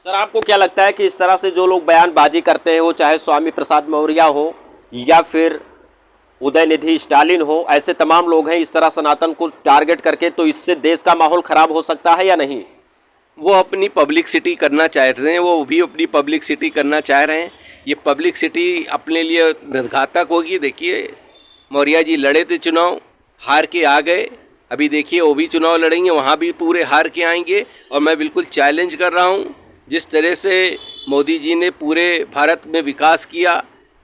Sir, आपको क्या लगता है कि इस तरह से जो लोग बयानबाजी करते हैं, वो चाहे स्वामी प्रसाद मौर्य हो या फिर उदयनिधि स्टालिन हो, ऐसे तमाम लोग हैं इस तरह सनातन को टारगेट करके, तो इससे देश का माहौल खराब हो सकता है या नहीं? वो अपनी पब्लिसिटी करना चाह रहे हैं, वो भी अपनी पब्लिसिटी करना चाह रहे हैं। ये पब्लिसिटी अपने लिए घातक होगी। देखिए, मौर्य जी लड़े थे चुनाव, हार के आ गए। अभी देखिए वो भी चुनाव लड़ेंगे, वहाँ भी पूरे हार के आएंगे। और मैं बिल्कुल चैलेंज कर रहा हूँ, जिस तरह से मोदी जी ने पूरे भारत में विकास किया,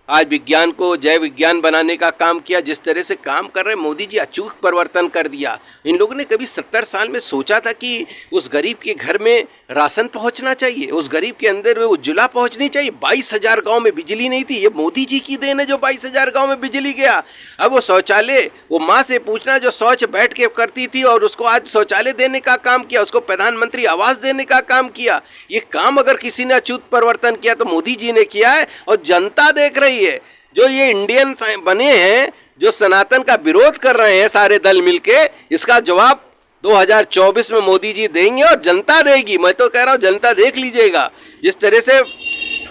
आज विज्ञान को जय विज्ञान बनाने का काम किया, जिस तरह से काम कर रहे मोदी जी, अचूक परिवर्तन कर दिया। इन लोगों ने कभी 70 साल में सोचा था कि उस गरीब के घर में राशन पहुंचना चाहिए, उस गरीब के अंदर में उज्ज्वला पहुंचनी चाहिए? 22,000 गांव में बिजली नहीं थी। ये मोदी जी की देन है जो 22,000 गांव में बिजली गया। अब वो शौचालय, वो माँ से पूछना जो शौच बैठ के करती थी और उसको आज शौचालय देने का काम किया, उसको प्रधानमंत्री आवास देने का काम किया। ये काम अगर किसी ने अचूक परिवर्तन किया तो मोदी जी ने किया है। और जनता देख रही है, जो ये इंडियन बने हैं, जो सनातन का विरोध कर रहे हैं सारे दल मिलके, इसका जवाब 2024 में मोदी जी देंगे और जनता देगी। मैं तो कह रहा हूँ जनता देख लीजिएगा, जिस तरह से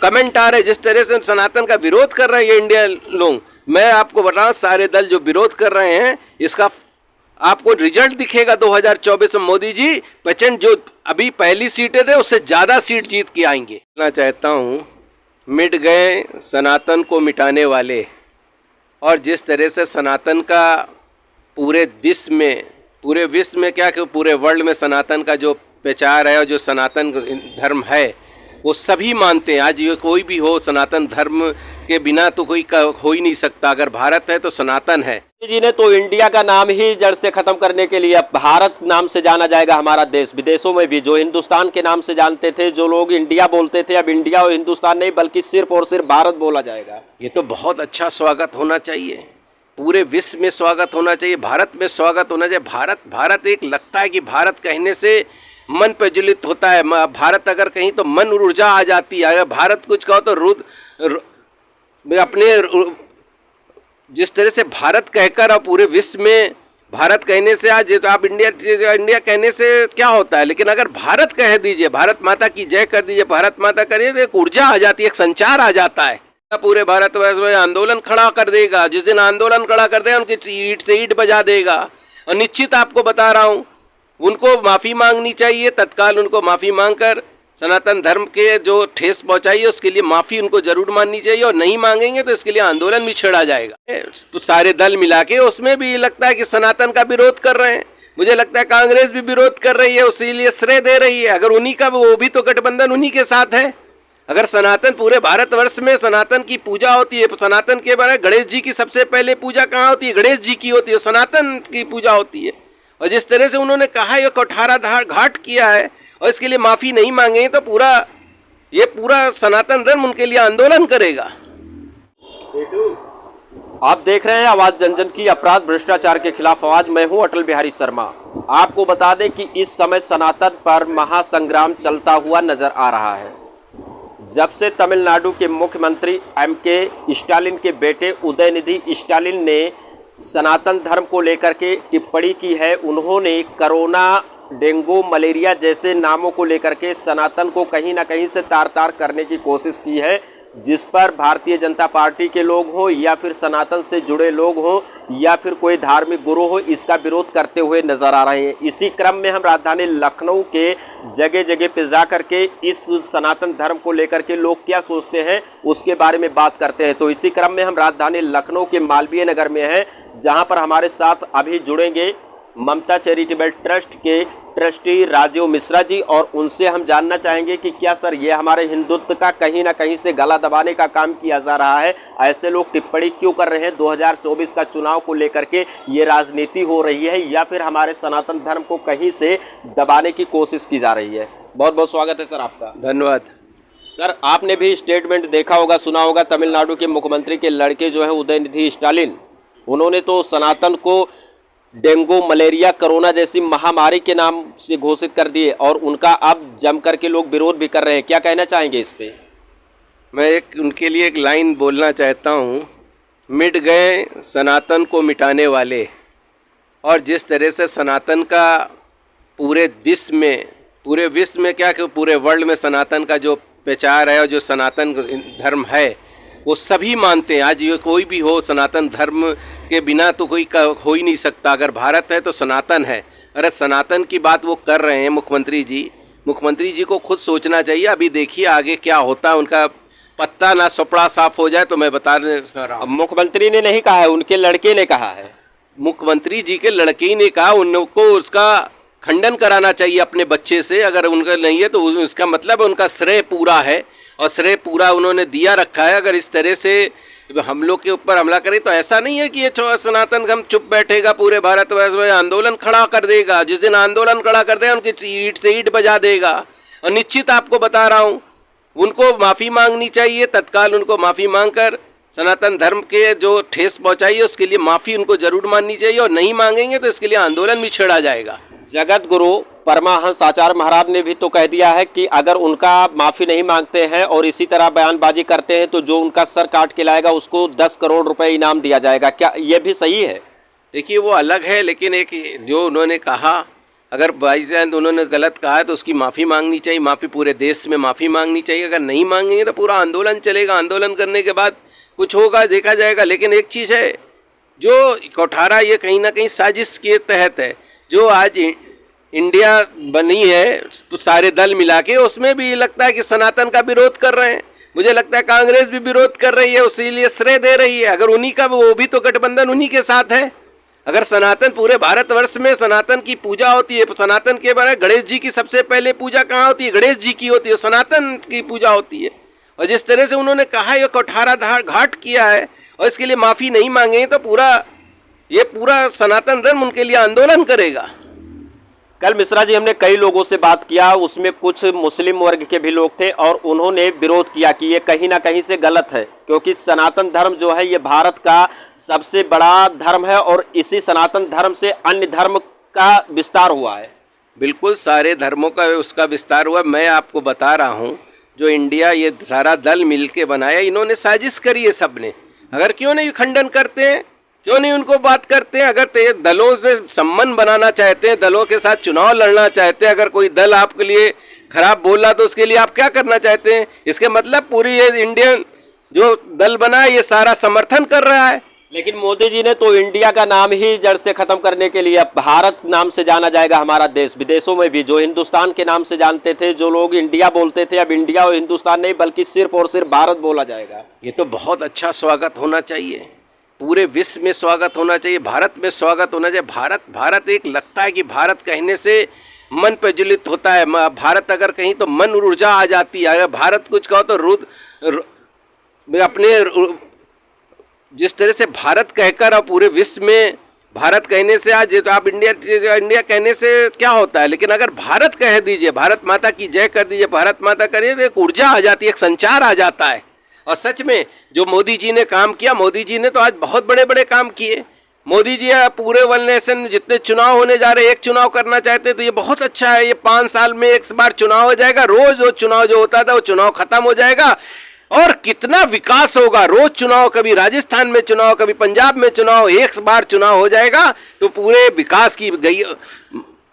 कमेंट आ रहे, जिस तरह से सनातन का विरोध कर रहे हैं ये इंडियन लोग। मैं आपको बता रहा हूँ, सारे दल जो विरोध कर रहे हैं, इसका आपको रिजल्ट दिखेगा 2024 में। मोदी जी पेशेंट जो अभी पहली सीटें थे उससे ज़्यादा सीट जीत के आएंगे। मैं चाहता हूँ, मिट गए सनातन को मिटाने वाले। और जिस तरह से सनातन का पूरे विश्व में क्या कि पूरे वर्ल्ड में सनातन का जो प्रचार है और जो सनातन धर्म है वो सभी मानते हैं। आज ये कोई भी हो, सनातन धर्म के बिना तो कोई हो ही नहीं सकता। अगर भारत है तो सनातन है। जी ने तो इंडिया का नाम ही जड़ से खत्म करने के लिए अब भारत नाम से जाना जाएगा हमारा देश। विदेशों में भी जो हिंदुस्तान के नाम से जानते थे, जो लोग इंडिया बोलते थे, अब इंडिया और हिंदुस्तान नहीं बल्कि सिर्फ और सिर्फ भारत बोला जाएगा। ये तो बहुत अच्छा स्वागत होना चाहिए, पूरे विश्व में स्वागत होना चाहिए, भारत में स्वागत होना चाहिए। भारत एक लगता है कि भारत कहने से मन प्रज्वलित होता है। भारत अगर कहीं तो मन ऊर्जा आ जाती है। अगर भारत कुछ कहो तो अपने जिस तरह से भारत कहकर और पूरे विश्व में भारत कहने से, आज तो आप इंडिया कहने से क्या होता है, लेकिन अगर भारत कह दीजिए, भारत माता की जय कर दीजिए, भारत माता करिए, तो एक ऊर्जा आ जाती है, एक संचार आ जाता है। पूरे भारतवर्ष में आंदोलन खड़ा कर देगा। जिस दिन आंदोलन खड़ा कर देगा उनकी ईंट से ईंट बजा देगा। और निश्चित आपको बता रहा हूँ, उनको माफ़ी मांगनी चाहिए, तत्काल उनको माफ़ी मांगकर सनातन धर्म के जो ठेस पहुंचाई उसके लिए माफ़ी उनको जरूर माननी चाहिए। और नहीं मांगेंगे तो इसके लिए आंदोलन भी छेड़ा जाएगा। सारे दल मिला के उसमें भी लगता है कि सनातन का विरोध कर रहे हैं। मुझे लगता है कांग्रेस भी विरोध कर रही है, उसीलिए श्रेय दे रही है। अगर उन्हीं का, वो भी तो गठबंधन उन्हीं के साथ है। अगर सनातन पूरे भारतवर्ष में सनातन की पूजा होती है, सनातन के बारे में गणेश जी की सबसे पहले पूजा कहाँ होती है? गणेश जी की होती है, सनातन की पूजा होती है। और जिस तरह से उन्होंने कहा ये कुठाराधार घाट किया है और इसके लिए माफ़ी नहीं मांगे तो पूरा सनातन धर्म उनके लिए आंदोलन करेगा। आप देख रहे हैं आवाज जन जन की, अपराध भ्रष्टाचार के खिलाफ आवाज। मैं हूं अटल बिहारी शर्मा। आपको बता दें कि इस समय सनातन पर महासंग्राम चलता हुआ नजर आ रहा है। जब से तमिलनाडु के मुख्यमंत्री M.K. स्टालिन के बेटे उदयनिधि स्टालिन ने सनातन धर्म को लेकर के टिप्पणी की है, उन्होंने कोरोना, डेंगू, मलेरिया जैसे नामों को लेकर के सनातन को कहीं ना कहीं से तार तार करने की कोशिश की है, जिस पर भारतीय जनता पार्टी के लोग हों या फिर सनातन से जुड़े लोग हों या फिर कोई धार्मिक गुरु हो, इसका विरोध करते हुए नजर आ रहे हैं। इसी क्रम में हम राजधानी लखनऊ के जगह जगह पे जा करके इस सनातन धर्म को लेकर के लोग क्या सोचते हैं उसके बारे में बात करते हैं। तो इसी क्रम में हम राजधानी लखनऊ के मालवीय नगर में हैं, जहां पर हमारे साथ अभी जुड़ेंगे ममता चैरिटेबल ट्रस्ट के ट्रस्टी राजीव मिश्रा जी, और उनसे हम जानना चाहेंगे कि क्या सर ये हमारे हिंदुत्व का कहीं ना कहीं से गला दबाने का काम किया जा रहा है? ऐसे लोग टिप्पणी क्यों कर रहे हैं? 2024 का चुनाव को लेकर के ये राजनीति हो रही है या फिर हमारे सनातन धर्म को कहीं से दबाने की कोशिश की जा रही है? बहुत बहुत स्वागत है सर आपका। धन्यवाद। सर, आपने भी स्टेटमेंट देखा होगा, सुना होगा, तमिलनाडु के मुख्यमंत्री के लड़के जो है उदयनिधि स्टालिन, उन्होंने तो सनातन को डेंगू, मलेरिया, कोरोना जैसी महामारी के नाम से घोषित कर दिए और उनका अब जम करके लोग विरोध भी कर रहे हैं। क्या कहना चाहेंगे इस पे? मैं उनके लिए एक लाइन बोलना चाहता हूँ, मिट गए सनातन को मिटाने वाले। और जिस तरह से सनातन का पूरे विश्व में पूरे विश्व में क्या कि पूरे वर्ल्ड में सनातन का जो प्रचार है और जो सनातन धर्म है वो सभी मानते हैं। आज ये कोई भी हो, सनातन धर्म के बिना तो कोई हो ही नहीं सकता। अगर भारत है तो सनातन है। अरे सनातन की बात वो कर रहे हैं मुख्यमंत्री जी को खुद सोचना चाहिए। अभी देखिए आगे क्या होता है, उनका पत्ता ना सपड़ा साफ हो जाए तो मैं बता रहा हूँ। मुख्यमंत्री ने नहीं कहा है, उनके लड़के ने कहा है। मुख्यमंत्री जी के लड़के ही ने कहा, उनको उसका खंडन कराना चाहिए अपने बच्चे से। अगर उनका नहीं है तो उसका मतलब उनका श्रेय पूरा है और श्रेय पूरा उन्होंने दिया रखा है। अगर इस तरह से हम लोग के ऊपर हमला करें तो ऐसा नहीं है कि ये सनातन हम चुप बैठेगा, पूरे भारतवर्ष में आंदोलन खड़ा कर देगा। जिस दिन आंदोलन खड़ा कर देगा उनकी ईंट से ईंट बजा देगा। और निश्चित आपको बता रहा हूँ उनको माफ़ी मांगनी चाहिए, तत्काल उनको माफ़ी मांगकर सनातन धर्म के जो ठेस पहुँचाई है उसके लिए माफ़ी उनको जरूर माननी चाहिए। और नहीं मांगेंगे तो इसके लिए आंदोलन भी छेड़ा जाएगा। जगत गुरु परमहंस आचार्य महाराज ने भी तो कह दिया है कि अगर उनका माफ़ी नहीं मांगते हैं और इसी तरह बयानबाजी करते हैं तो जो उनका सर काट के लाएगा उसको 10 करोड़ रुपए इनाम दिया जाएगा। क्या ये भी सही है? देखिए वो अलग है, लेकिन एक जो उन्होंने कहा, अगर बाईचांस उन्होंने गलत कहा है तो उसकी माफ़ी मांगनी चाहिए। माफ़ी पूरे देश में माफ़ी मांगनी चाहिए। अगर नहीं मांगेंगे तो पूरा आंदोलन चलेगा। आंदोलन करने के बाद कुछ होगा देखा जाएगा। लेकिन एक चीज़ है, जो कोठारा ये कहीं ना कहीं साजिश के तहत है। जो आज इंडिया बनी है सारे दल मिला के, उसमें भी लगता है कि सनातन का विरोध कर रहे हैं। मुझे लगता है कांग्रेस भी विरोध कर रही है, उसी लिए श्रेय दे रही है। अगर उन्हीं का, वो भी तो गठबंधन उन्हीं के साथ है। अगर सनातन पूरे भारतवर्ष में सनातन की पूजा होती है, सनातन के बारे में गणेश जी की सबसे पहले पूजा कहाँ होती है? गणेश जी की होती है, सनातन की पूजा होती है। और जिस तरह से उन्होंने कहा ये कोठारा घाट किया है और इसके लिए माफ़ी नहीं मांगेंगे तो पूरा सनातन धर्म उनके लिए आंदोलन करेगा। कल मिश्रा जी हमने कई लोगों से बात किया, उसमें कुछ मुस्लिम वर्ग के भी लोग थे और उन्होंने विरोध किया कि ये कहीं ना कहीं से गलत है, क्योंकि सनातन धर्म जो है ये भारत का सबसे बड़ा धर्म है और इसी सनातन धर्म से अन्य धर्म का विस्तार हुआ है। बिल्कुल, सारे धर्मों का उसका विस्तार हुआ। मैं आपको बता रहा हूँ, जो इंडिया ये सारा दल मिल के बनाया, इन्होंने साजिश करी है सबने। अगर क्यों नहीं खंडन करते हैं, क्यों नहीं उनको बात करते हैं? अगर दलों से संबंध बनाना चाहते हैं, दलों के साथ चुनाव लड़ना चाहते हैं, अगर कोई दल आपके लिए खराब बोला तो उसके लिए आप क्या करना चाहते हैं? इसके मतलब पूरी ये इंडियन जो दल बना है ये सारा समर्थन कर रहा है। लेकिन मोदी जी ने तो इंडिया का नाम ही जड़ से खत्म करने के लिए, अब भारत नाम से जाना जाएगा हमारा देश। विदेशों में भी जो हिंदुस्तान के नाम से जानते थे, जो लोग इंडिया बोलते थे, अब इंडिया और हिंदुस्तान नहीं बल्कि सिर्फ और सिर्फ भारत बोला जाएगा। ये तो बहुत अच्छा स्वागत होना चाहिए, पूरे विश्व में स्वागत होना चाहिए, भारत में स्वागत होना चाहिए। भारत एक लगता है कि भारत कहने से मन प्रज्वलित होता है। भारत अगर कहीं तो मन ऊर्जा आ जाती है। अगर भारत कुछ कहो तो अपने जिस तरह से भारत कहकर और पूरे विश्व में भारत कहने से, आज तो आप इंडिया कहने से क्या होता है, लेकिन अगर भारत कह दीजिए, भारत माता की जय कर दीजिए, भारत माता करिए, तो एक ऊर्जा आ जाती है, एक संचार आ जाता है। और सच में जो मोदी जी ने काम किया, मोदी जी ने तो आज बहुत बड़े बड़े काम किए। मोदी जी पूरे वर्ल्ड नेशन जितने चुनाव होने जा रहे हैं, एक चुनाव करना चाहते तो ये बहुत अच्छा है। ये 5 साल में एक बार चुनाव हो जाएगा, रोज वो चुनाव जो होता था वो चुनाव खत्म हो जाएगा। और कितना विकास होगा, रोज चुनाव, कभी राजस्थान में चुनाव, कभी पंजाब में चुनाव, एक बार चुनाव हो जाएगा तो पूरे विकास की गई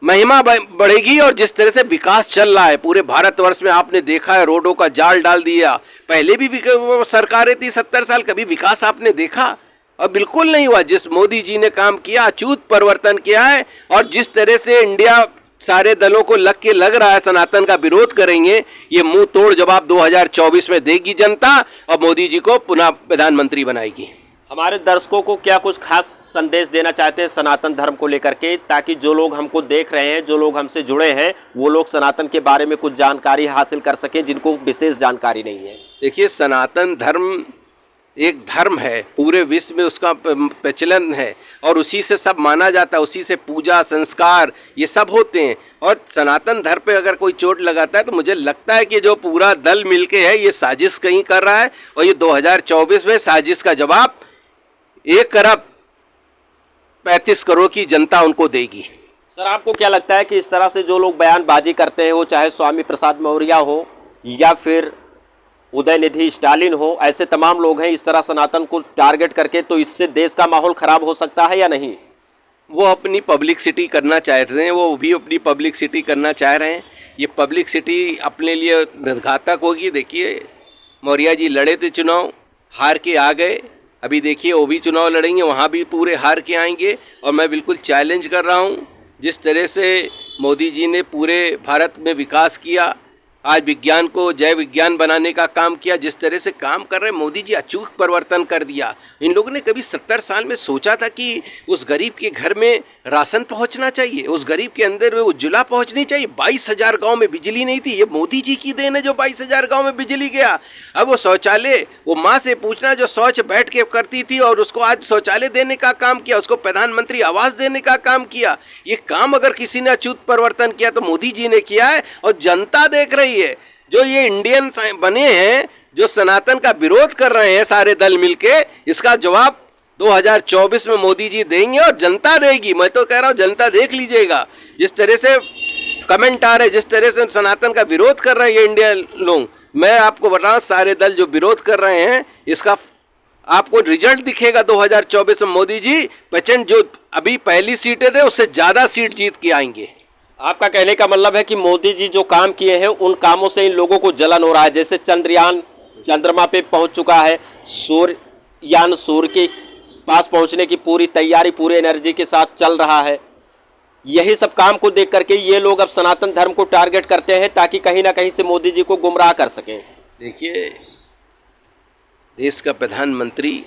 महिमा बढ़ेगी। और जिस तरह से विकास चल रहा है पूरे भारतवर्ष में, आपने देखा है, रोडों का जाल डाल दिया। पहले भी सरकारें थी 70 साल, कभी विकास आपने देखा? और बिल्कुल नहीं हुआ। जिस मोदी जी ने काम किया, अचूक परिवर्तन किया है। और जिस तरह से इंडिया सारे दलों को लग रहा है सनातन का विरोध करेंगे, ये मुंह तोड़ जवाब 2024 में देगी जनता और मोदी जी को पुनः प्रधानमंत्री बनाएगी। हमारे दर्शकों को क्या कुछ खास संदेश देना चाहते हैं सनातन धर्म को लेकर के, ताकि जो लोग हमको देख रहे हैं, जो लोग हमसे जुड़े हैं, वो लोग सनातन के बारे में कुछ जानकारी हासिल कर सकें जिनको विशेष जानकारी नहीं है? देखिए, सनातन धर्म एक धर्म है, पूरे विश्व में उसका प्रचलन है और उसी से सब माना जाता है, उसी से पूजा संस्कार ये सब होते हैं। और सनातन धर्म पे अगर कोई चोट लगाता है तो मुझे लगता है कि जो पूरा दल मिलके है ये साजिश कहीं कर रहा है। और ये 2024 में साजिश का जवाब 1 अरब 35 करोड़ की जनता उनको देगी। सर, आपको क्या लगता है कि इस तरह से जो लोग बयानबाजी करते हैं, वो चाहे स्वामी प्रसाद मौर्य हो या फिर उदयनिधि स्टालिन हो, ऐसे तमाम लोग हैं, इस तरह सनातन को टारगेट करके, तो इससे देश का माहौल खराब हो सकता है या नहीं? वो अपनी पब्लिसिटी करना चाह रहे हैं, वो भी अपनी पब्लिसिटी करना चाह रहे हैं। ये पब्लिसिटी अपने लिए घातक होगी। देखिए मौर्य जी लड़े थे चुनाव, हार के आ गए। अभी देखिए वो भी चुनाव लड़ेंगे, वहाँ भी पूरे हार के आएंगे। और मैं बिल्कुल चैलेंज कर रहा हूँ, जिस तरह से मोदी जी ने पूरे भारत में विकास किया, आज विज्ञान को जय विज्ञान बनाने का काम किया, जिस तरह से काम कर रहे मोदी जी अचूक परिवर्तन कर दिया। इन लोगों ने कभी 70 साल में सोचा था कि उस गरीब के घर में राशन पहुंचना चाहिए, उस गरीब के अंदर में उज्ज्वला पहुंचनी चाहिए। 22,000 गांव में बिजली नहीं थी, ये मोदी जी की देन है जो 22,000 गांव में बिजली गया। अब वो शौचालय, वो माँ से पूछना जो शौच बैठ के करती थी और उसको आज शौचालय देने का काम किया, उसको प्रधानमंत्री आवास देने का काम किया। ये काम अगर किसी ने अचूक परिवर्तन किया तो मोदी जी ने किया है। और जनता देख रही है, जो ये इंडियन बने हैं, जो सनातन का विरोध कर रहे हैं सारे दल मिलके, इसका जवाब 2024 में मोदी जी देंगे और जनता देगी। मैं तो कह रहा हूँ जनता देख लीजिएगा, जिस तरह से कमेंट आ रहे, जिस तरह से सनातन का विरोध कर रहे हैं ये इंडियन लोग। मैं आपको बता रहा हूँ सारे दल जो विरोध कर रहे हैं, इसका आपको रिजल्ट दिखेगा 2024 में। मोदी जी पेशेंट जो अभी पहली सीटें थे उससे ज़्यादा सीट जीत के आएंगे। आपका कहने का मतलब है कि मोदी जी जो काम किए हैं उन कामों से इन लोगों को जलन हो रहा है। जैसे चंद्रयान चंद्रमा पे पहुंच चुका है, सूर्ययान सूर्य के पास पहुंचने की पूरी तैयारी पूरे एनर्जी के साथ चल रहा है। यही सब काम को देख करके ये लोग अब सनातन धर्म को टारगेट करते हैं ताकि कहीं ना कहीं से मोदी जी को गुमराह कर सकें। देखिए देश का प्रधानमंत्री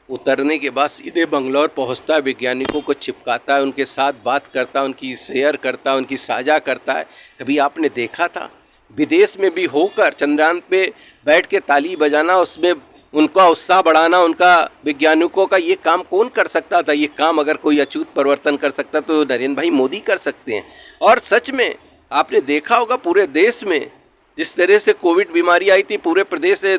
उतरने के बाद सीधे बंगलौर पहुंचता है, वैज्ञानिकों को चिपकाता है, उनके साथ बात करता है, उनकी शेयर करता है, उनकी साझा करता है। कभी आपने देखा था विदेश में भी होकर चंद्रयान पे बैठ के ताली बजाना, उसमें उनका उत्साह बढ़ाना, उनका वैज्ञानिकों का ये काम कौन कर सकता था? ये काम अगर कोई अचूक परिवर्तन कर सकता तो नरेंद्र भाई मोदी कर सकते हैं। और सच में आपने देखा होगा पूरे देश में जिस तरह से कोविड बीमारी आई थी, पूरे प्रदेश से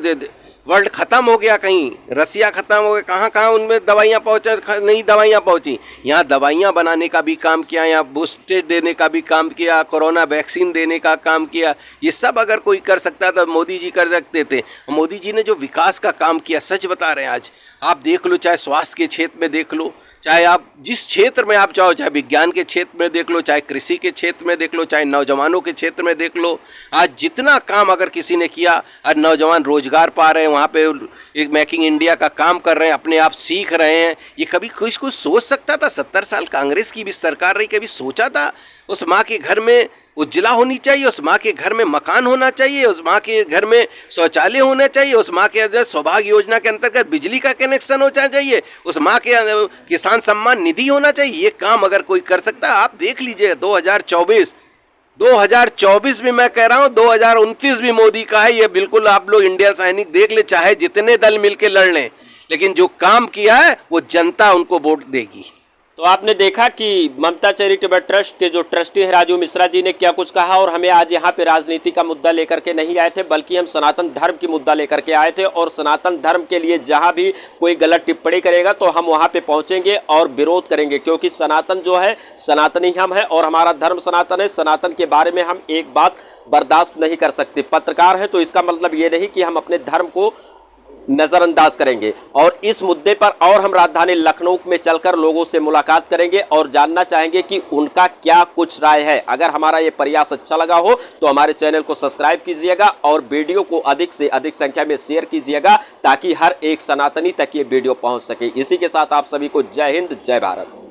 वर्ल्ड ख़त्म हो गया, कहीं रसिया ख़त्म हो गया, कहाँ कहाँ उनमें दवाइयाँ पहुँचा, नई दवाइयाँ पहुँची। यहाँ दवाइयाँ बनाने का भी काम किया, यहाँ बूस्टर देने का भी काम किया, कोरोना वैक्सीन देने का काम किया। ये सब अगर कोई कर सकता था मोदी जी कर सकते थे। मोदी जी ने जो विकास का काम किया, सच बता रहे हैं, आज आप देख लो, चाहे स्वास्थ्य के क्षेत्र में देख लो, चाहे आप जिस क्षेत्र में आप चाहो, चाहे विज्ञान के क्षेत्र में देख लो, चाहे कृषि के क्षेत्र में देख लो, चाहे नौजवानों के क्षेत्र में देख लो। आज जितना काम अगर किसी ने किया, आज नौजवान रोजगार पा रहे हैं, वहाँ पे एक मेकिंग इंडिया का काम कर रहे हैं, अपने आप सीख रहे हैं। ये कभी कुछ सोच सकता था? 70 साल कांग्रेस की भी सरकार रही, कभी सोचा था उस माँ के घर में उज्ज्वला होनी चाहिए, उस माँ के घर में मकान होना चाहिए, उस माँ के घर में शौचालय होना चाहिए, उस माँ के अंदर सौभाग्य योजना के अंतर्गत बिजली का कनेक्शन होना चाहिए, उस माँ के किसान सम्मान निधि होना चाहिए? ये काम अगर कोई कर सकता है, आप देख लीजिए 2024 में मैं कह रहा हूँ 2029 भी मोदी का है। ये बिल्कुल आप लोग इंडिया सैनिक देख ले, चाहे जितने दल मिलके लड़ लें, लेकिन जो काम किया है वो जनता उनको वोट देगी। तो आपने देखा कि ममता चैरिटेबल ट्रस्ट के जो ट्रस्टी है राजू मिश्रा जी ने क्या कुछ कहा। और हमें आज यहाँ पे राजनीति का मुद्दा लेकर के नहीं आए थे, बल्कि हम सनातन धर्म की मुद्दा लेकर के आए थे। और सनातन धर्म के लिए जहाँ भी कोई गलत टिप्पणी करेगा तो हम वहाँ पे पहुँचेंगे और विरोध करेंगे, क्योंकि सनातन जो है सनातनी हम है और हमारा धर्म सनातन है। सनातन के बारे में हम एक बात बर्दाश्त नहीं कर सकते। पत्रकार है तो इसका मतलब ये नहीं कि हम अपने धर्म को नजरअंदाज करेंगे। और इस मुद्दे पर और हम राजधानी लखनऊ में चलकर लोगों से मुलाकात करेंगे और जानना चाहेंगे कि उनका क्या कुछ राय है। अगर हमारा ये प्रयास अच्छा लगा हो तो हमारे चैनल को सब्सक्राइब कीजिएगा और वीडियो को अधिक से अधिक संख्या में शेयर कीजिएगा, ताकि हर एक सनातनी तक ये वीडियो पहुंच सके। इसी के साथ आप सभी को जय हिंद, जय भारत।